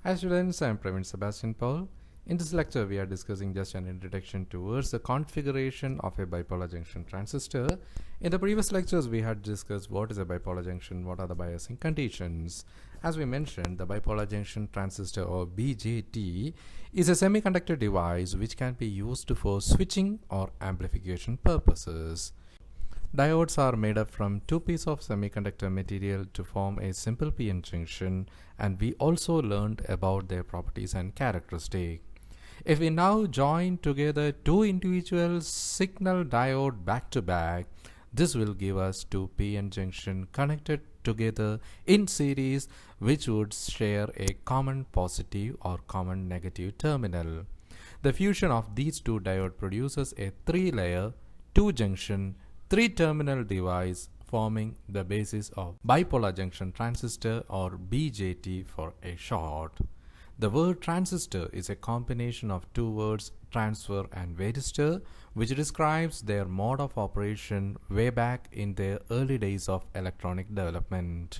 Hi students, I am Praveen Sebastian Paul. In this lecture, we are discussing just an introduction towards the configuration of a bipolar junction transistor. In the previous lectures, we had discussed what is a bipolar junction, what are the biasing conditions. As we mentioned, the bipolar junction transistor or BJT is a semiconductor device which can be used for switching or amplification purposes. Diodes are made up from two pieces of semiconductor material to form a simple PN junction, and we also learned about their properties and characteristics. If we now join together two individual signal diode back to back, this will give us two PN junction connected together in series, which would share a common positive or common negative terminal. The fusion of these two diodes produces a three-layer, two-junction, three-terminal device forming the basis of bipolar junction transistor or BJT for a short. The word transistor is a combination of two words, transfer and varistor, which describes their mode of operation way back in the early days of electronic development.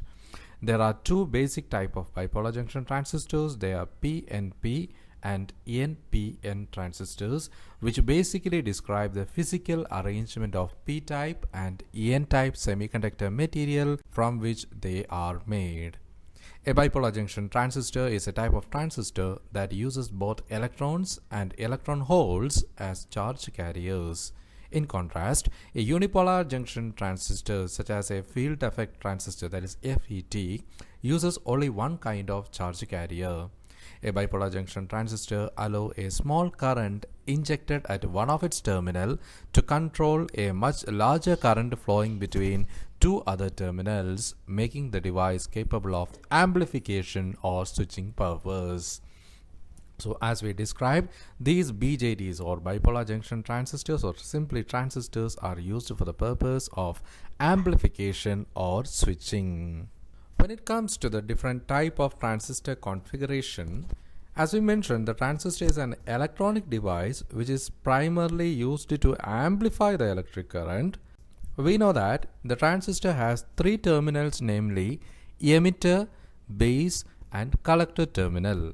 There are two basic types of bipolar junction transistors. They are PNP and NPN transistors, which basically describe the physical arrangement of P-type and N-type semiconductor material from which they are made. A bipolar junction transistor is a type of transistor that uses both electrons and electron holes as charge carriers. In contrast, a unipolar junction transistor such as a field effect transistor, that is FET, uses only one kind of charge carrier. A bipolar junction transistor allows a small current injected at one of its terminals to control a much larger current flowing between two other terminals, making the device capable of amplification or switching purpose. So as we described, these BJTs or bipolar junction transistors or simply transistors are used for the purpose of amplification or switching. When it comes to the different type of transistor configuration, as we mentioned, the transistor is an electronic device which is primarily used to amplify the electric current. We know that the transistor has three terminals, namely emitter, base and collector terminal.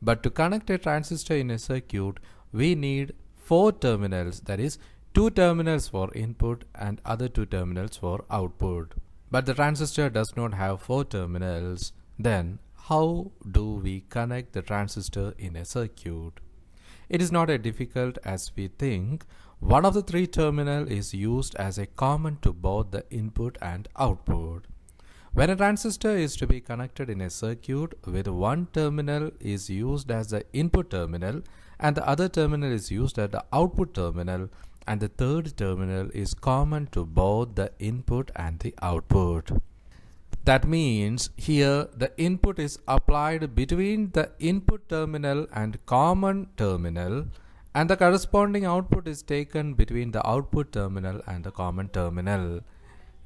But to connect a transistor in a circuit, we need four terminals, that is, two terminals for input and other two terminals for output. But the transistor does not have four terminals. Then how do we connect the transistor in a circuit? It is not as difficult as we think. One of the three terminals is used as a common to both the input and output. When a transistor is to be connected in a circuit, with one terminal is used as the input terminal and the other terminal is used as the output terminal, and the third terminal is common to both the input and the output. That means here the input is applied between the input terminal and common terminal, and the corresponding output is taken between the output terminal and the common terminal.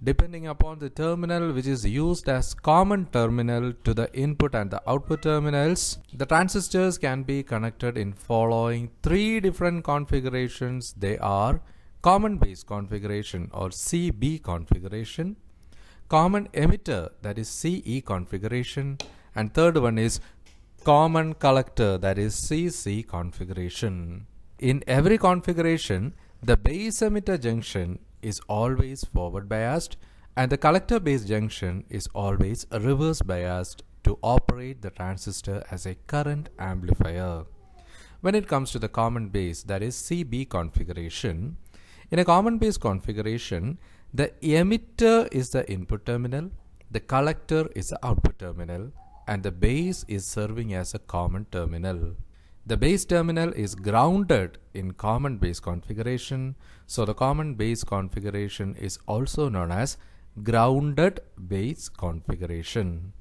Depending upon the terminal which is used as common terminal to the input and the output terminals, the transistors can be connected in following three different configurations. They are common base configuration or CB configuration, common emitter, that is CE configuration, and third one is common collector, that is CC configuration. In every configuration, the base emitter junction is always forward biased and the collector base junction is always reverse biased to operate the transistor as a current amplifier. When it comes to the common base, that is CB configuration, in a common base configuration, the emitter is the input terminal, the collector is the output terminal, and the base is serving as a common terminal. The base terminal is grounded in common base configuration, so the common base configuration is also known as grounded base configuration.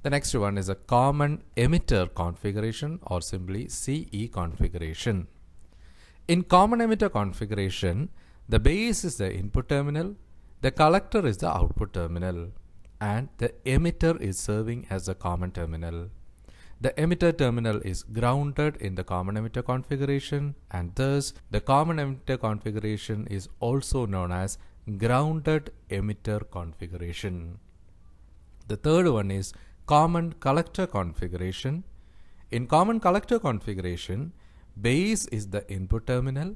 The next one is a common emitter configuration or simply CE configuration. In common emitter configuration, the base is the input terminal, the collector is the output terminal, and the emitter is serving as a common terminal. The emitter terminal is grounded in the common emitter configuration, and thus the common emitter configuration is also known as grounded emitter configuration. The third one is common collector configuration. In common collector configuration, base is the input terminal,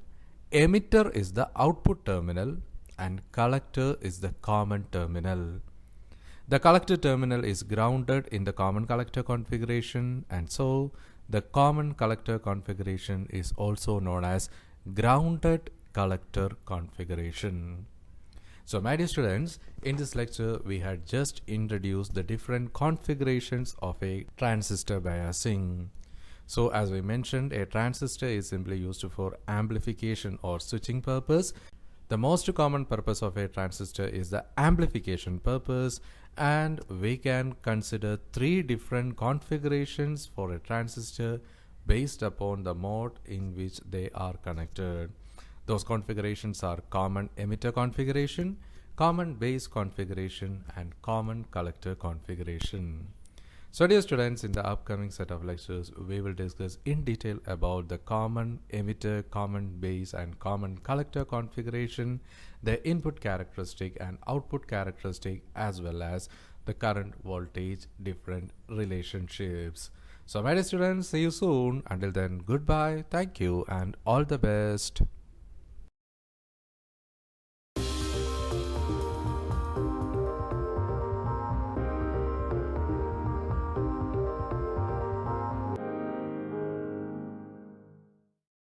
emitter is the output terminal, and collector is the common terminal. The collector terminal is grounded in the common collector configuration, and so the common collector configuration is also known as grounded collector configuration. So my dear students, in this lecture we had just introduced the different configurations of a transistor biasing. So as we mentioned, a transistor is simply used for amplification or switching purpose. The most common purpose of a transistor is the amplification purpose, and we can consider 3 different configurations for a transistor based upon the mode in which they are connected. Those configurations are common emitter configuration, common base configuration, and common collector configuration. So dear students, in the upcoming set of lectures, we will discuss in detail about the common emitter, common base, and common collector configuration, their input characteristic and output characteristic, as well as the current voltage different relationships. So my dear students, see you soon. Until then, goodbye, thank you, and all the best.